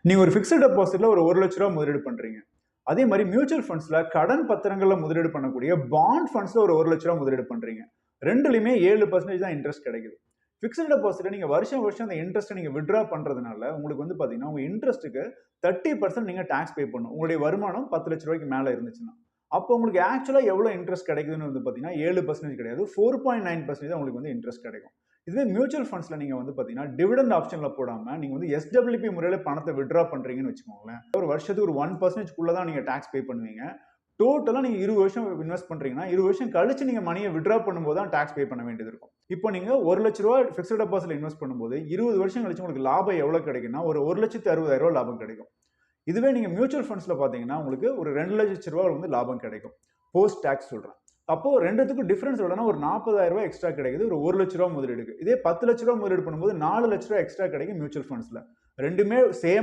நீங்க ஒரு ஃபிக்ஸட் டெபாசிட்ல ஒரு 1,00,000 முதலீடு பண்றீங்க. அதே மாரி மியூச்சுவல் ஃபண்ட்ஸ்ல கடன் பத்திரங்கள்ல முதலீடு பண்ணக்கூடிய பாண்ட் ஃபண்ட்ஸ்ல ஒரு 1,00,000 முதலீடு பண்றீங்க. 2லயுமே 7% தான் இன்ட்ரெஸ்ட் கிடைக்குது. ஃபிக்ஸட் டெபாசிட்ல நீங்க வருஷம் வருஷம் அந்த இன்ட்ரெஸ்ட்ட நீங்க வித்ட்ரா பண்றதுனால, உங்களுக்கு வந்து பாத்தீங்கன்னா, உங்க இன்ட்ரெஸ்ட்க்கு 30% நீங்க டாக்ஸ் பே பண்ணணும். உங்களுடைய வருமானம் ரூ. 10,00,000 மேல இருந்துச்சுன்னா. அப்போ உங்களுக்கு ஆக்சுவலா எவ்வளவு இன்ட்ரெஸ்ட் கிடைக்குதுன்னு வந்து பாத்தீங்கன்னா, 7% கிடையாது. 4.9% தான் உங்களுக்கு வந்து இன்ட்ரெஸ்ட் கிடைக்கும். இதுவே மியூச்சுவல் ஃபண்ட்ஸ்ல நீங்க வந்து பாத்தீங்கன்னா, டிவிடெண்ட் ஆப்ஷன்ல போடாம, நீங்க வந்து எஸ்டபிள்யூபி முறையில பணத்த வித்ட்ரா பண்றீங்கன்னு வச்சுக்கோங்களேன். ஒரு வருஷத்துக்கு ஒரு 1% தான் நீங்க டாக்ஸ் பே பண்ணுவீங்க. டோட்டலா நீங்க 20 வருஷம் இன்வெஸ்ட் பண்றீங்கன்னா, 20 வருஷம் கழிச்சு நீங்க மனிய வித்ட்ரா பண்ணும்போது தான் டாக்ஸ் பே பண்ண வேண்டியது இருக்கும். இப்போ நீங்க ரூ. 1,00,000 ஃபிக்ஸட் டெபாசிட்ல இன்வெஸ்ட் பண்ணும்போது, 20 வருஷம் கழிச்சு உங்களுக்கு லாபம் எவ்வளவு கிடைக்கும்னா, ஒரு ரூ. 1,60,000 லாபம் கிடைக்கும். இதுவே நீங்க மியூச்சுவல் ஃபண்ட்ஸ்ல பாத்தீங்கன்னா, உங்களுக்கு ஒரு ரூ. 2,00,000 வந்து லாபம் கிடைக்கும். போஸ்ட் டாக்ஸ் சொல்றேன். அப்போ 2த்துக்கும் டிஃபரன்ஸ் எவ்வளவுனா ஒரு ரூ. 40,000 எக்ஸ்ட்ரா கிடைக்குது. ஒரு ரூ. 1,00,000 முதலீடுக்கு. இதே ரூ. 10,00,000 முதலீடு பண்ணும்போது ரூ. 4,00,000 எக்ஸ்ட்ரா கிடைக்கும் மியூச்சுவல் ஃபண்ட்ஸ்ல. 2மே சேம்